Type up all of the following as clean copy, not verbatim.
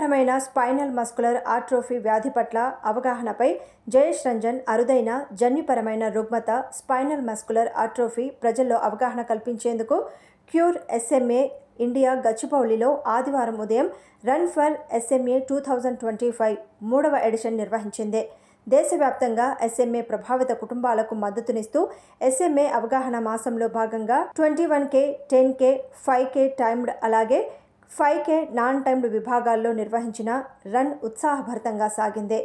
బ్రహ్మాండమైన spinal muscular atrophy వ్యాధి పట్ల అవగాహనపై జయేష్ రంజన్ అరుదైన జన్యుపరమైన రుగ్మత స్పైనల్ మస్కులర్ ఆట్రోఫీ ప్రజల్లో అవగాహన కల్పించేందుకు క్యూర్ ఎస్ఎంఏ ఇండియా గచ్చిబౌలిలో ఆదివారం ఉదయం రన్ ఫర్ ఎస్ఎంఏ 2025 మూడవ ఎడిషన్ నిర్వహించింది. దేశవ్యాప్తంగా ఎస్ఎంఏ ప్రభావిత కుటుంబాలకు మద్దతునిస్తూ ఎస్ఎంఏ అవగాహన మాసంలో భాగంగా 21K, 10K, 5K టైమ్డ్ అలాగే 5K నాన్ టైమ్డ్ విభాగాల్లో నిర్వహించిన రన్ ఉత్సాహభరితంగా సాగింది.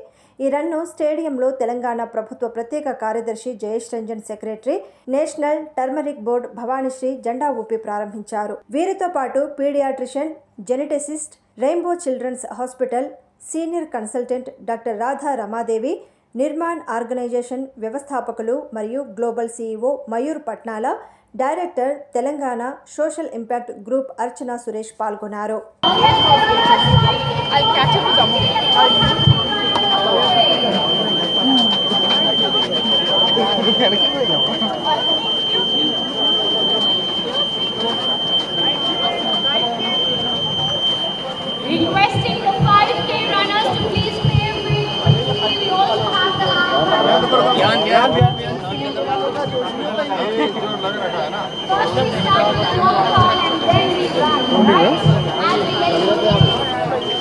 ఈ రన్ను స్టేడియంలో తెలంగాణ ప్రభుత్వ ప్రత్యేక కార్యదర్శి Jayesh Ranjan, secretary, national turmeric board Bhavanishri జెండా ఊపి ప్రారంభించారు. వీరితో పాటు paediatrician, geneticist, rainbow children's hospital senior consultant doctor Radha Ramadevi, Nirman organisation వ్యవస్థాపకులు మరియు global CEO Mayur Patnala, director Telangana social impact group Archana Suresh పాల్గొన్నారు. Requesting the 5K runners to please clear free. We also have the First we start with the walk on and then we run, right? As we get to the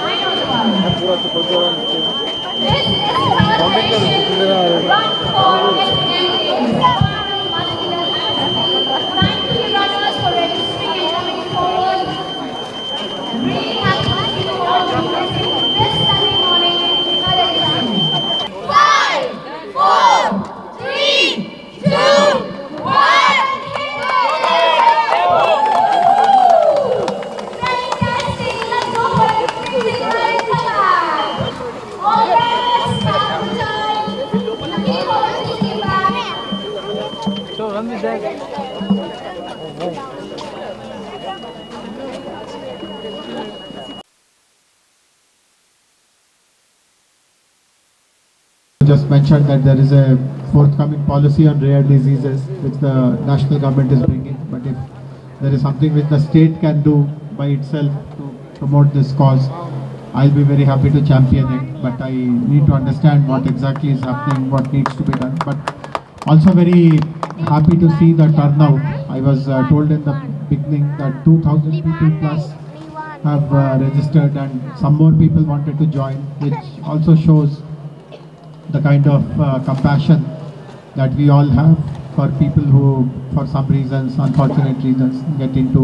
I know the one. This is collaboration Run for SMA, Spinal Muscular Atrophy. Thank you runners for registering and coming forward. I'm really happy to see you all witnessing this Sunday morning. 5, 4, 3, 2, 1. Fantastic! Let's go for a crazy time. Come on. All right, stop the time. Keep on taking back. So run this back. Just mentioned that there is a forthcoming policy on rare diseases which the national government is bringing, but if there is something which the state can do by itself to promote this cause, I'll be very happy to champion it, but I need to understand what exactly is happening, what needs to be done, but also very happy to see the turnout. I was told in the beginning that 2,000 people plus have registered and some more people wanted to join, which also shows the kind of compassion that we all have for people who, for some reasons, unfortunate reasons, get into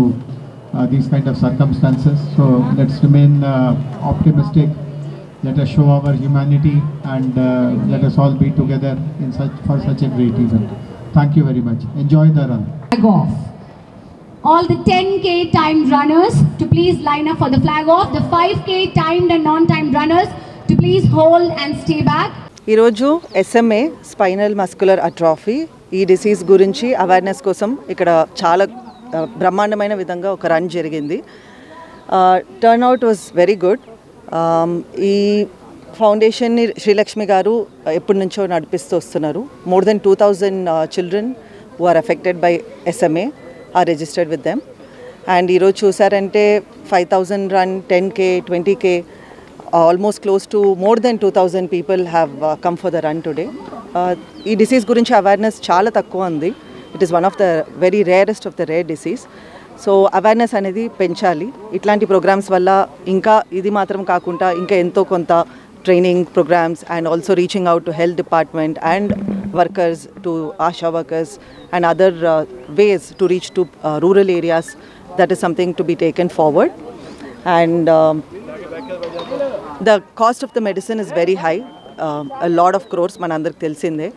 these kind of circumstances. So let's remain optimistic. Let us show our humanity and let us all be together in for such a great event. Thank you very much. Enjoy the run. Flag off. All the 10K timed runners to please line up for the flag off. The 5K timed and non-timed runners to please hold and stay back. ఈరోజు SMA spinal muscular atrophy ఈ disease గురించి awareness కోసం ఇక్కడ చాలా బ్రహ్మాండమైన విధంగా ఒక run జరిగింది. Turnout was very good. ఈ ఫౌండేషన్ని శ్రీలక్ష్మి గారు ఎప్పటి నుంచో నడిపిస్తూ వస్తున్నారు. More than 2,000 children who are affected by SMA are registered with them. And ఈరోజు చూసారంటే 5,000 run, 10K, 20K, almost close to more than 2,000 people have come for the run today. ఈ డిసీజ్ గురించి అవేర్నెస్ చాలా తక్కువ ఉంది. It is one of the very rarest of the rare disease. So awareness అనేది పెంచాలి. ఇట్లాంటి ప్రోగ్రామ్స్ వల్ల ఇంకా ఇది మాత్రం కాకుండా ఇంకా ఎంతో కొంత training programs and also reaching out to health department and workers, to Asha workers and other ways to reach to rural areas. That is something to be taken forward. And the cost of the medicine is very high, a lot of crores manandariki telisinde.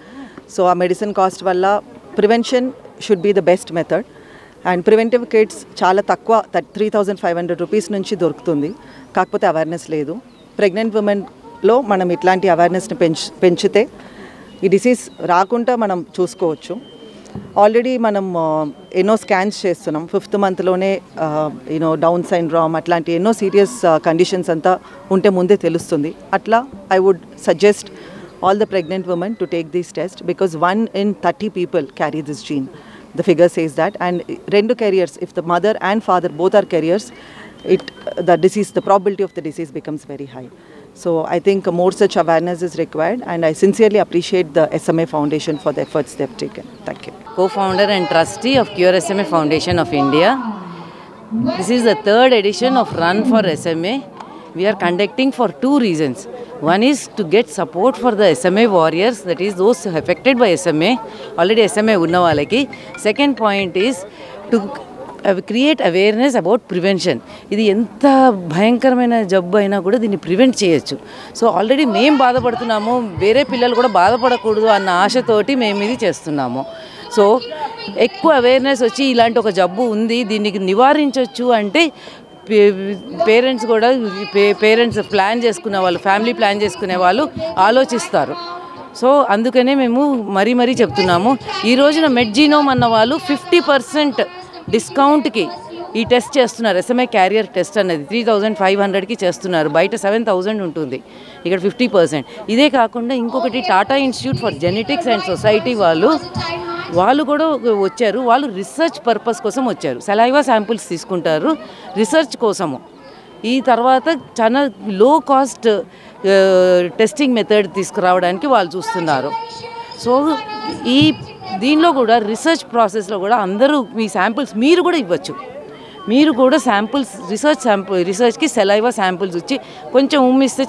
So a medicine cost valla prevention should be the best method, and preventive kits chaala takwa 3,500 rupees nunchi dorukutundi. Kakapothe awareness ledu. Pregnant women lo manam itlanti awareness ni penchite ee disease raakunta manam chuskovachu. Already మనం ఎన్నో scans చేస్తున్నాం. 5th మంత్లోనే down syndrome అట్లాంటి ఎన్నో serious conditions అంతా ఉంటే ముందే తెలుస్తుంది. అట్లా I would suggest all the pregnant women to take these tests, because 1 in 30 people carry this gene. The figure says that, and rendu carriers, if the mother and father both are carriers, the probability of the disease becomes very high. So I think more such awareness is required, and I sincerely appreciate the SMA Foundation for the efforts they have taken. Thank you. Co-founder and trustee of Cure SMA Foundation of India. This is the third edition of Run for SMA. We are conducting for two reasons. One is to get support for the SMA warriors, that is those affected by SMA, already SMA unna valaki. Second point is to create awareness about prevention. ఇది ఎంత భయంకరమైన జబ్బు అయినా కూడా దీన్ని prevent చేయొచ్చు. So already మేము బాధపడుతున్నాము, వేరే పిల్లలు కూడా బాధపడకూడదు అన్న ఆశతోటి మేము ఇది చేస్తున్నాము. సో ఎక్కువ అవేర్నెస్ వచ్చి ఇలాంటి ఒక జబ్బు ఉంది, దీనికి నివారించవచ్చు అంటే పేరెంట్స్ కూడా ప్లాన్ చేసుకునే వాళ్ళు, ఫ్యామిలీ ప్లాన్ చేసుకునే వాళ్ళు ఆలోచిస్తారు. సో అందుకనే మేము మరీ చెప్తున్నాము. ఈ రోజున మెడ్జీనోమ్ అన్న వాళ్ళు 50% డిస్కౌంట్కి ఈ టెస్ట్ చేస్తున్నారు. SMA క్యారియర్ టెస్ట్ అనేది 3,500కి చేస్తున్నారు. బయట 7,000 ఉంటుంది, ఇక్కడ 50%. ఇదే కాకుండా ఇంకొకటి Tata institute for genetics and society వాళ్ళు కూడా వచ్చారు. వాళ్ళు రీసెర్చ్ పర్పస్ కోసం వచ్చారు. సలైవా శాంపుల్స్ తీసుకుంటారు రీసెర్చ్ కోసము. ఈ తర్వాత చాలా లో కాస్ట్ టెస్టింగ్ మెథడ్ తీసుకురావడానికి వాళ్ళు చూస్తున్నారు. సో దీనిలో కూడా రీసెర్చ్ ప్రాసెస్లో కూడా అందరూ మీ శాంపుల్స్ మీరు కూడా ఇవ్వచ్చు. మీరు కూడా శాంపుల్స్ రీసెర్చ్కి సలైవా శాంపుల్స్ ఇచ్చి కొంచెం ఇస్తే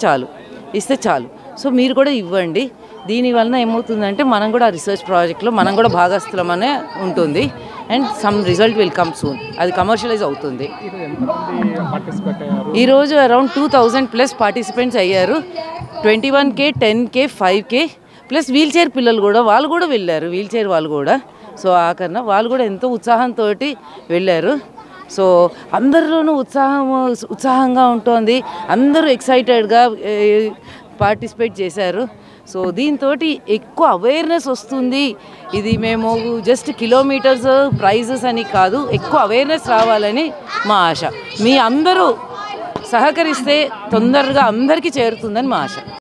చాలు. సో మీరు కూడా ఇవ్వండి. దీనివలన ఏమవుతుందంటే మనం కూడా రీసెర్చ్ ప్రాజెక్ట్లో మనం కూడా భాగస్థులమనే ఉంటుంది. And some result will come soon. అది కమర్షియలైజ్ అవుతుంది. ఈరోజు అరౌండ్ 2,000+ పార్టిసిపెంట్స్ అయ్యారు. 21K, 10K, 5K plus wheel chair పిల్లలు కూడా వాళ్ళు కూడా వెళ్ళారు. వీల్ చైర్ వాళ్ళు కూడా. సో ఆఖరణ వాళ్ళు కూడా ఎంతో ఉత్సాహంతో వెళ్ళారు. సో అందరిలోనూ ఉత్సాహంగా ఉంటుంది. అందరూ ఎక్సైటెడ్గా పార్టిసిపేట్ చేశారు. సో దీంతో ఎక్కువ అవేర్నెస్ వస్తుంది. ఇది మేము జస్ట్ కిలోమీటర్స్ ప్రైజెస్ అని కాదు, ఎక్కువ అవేర్నెస్ రావాలని మా ఆశ. మీ అందరూ సహకరిస్తే తొందరగా అందరికీ చేరుతుందని మా ఆశ.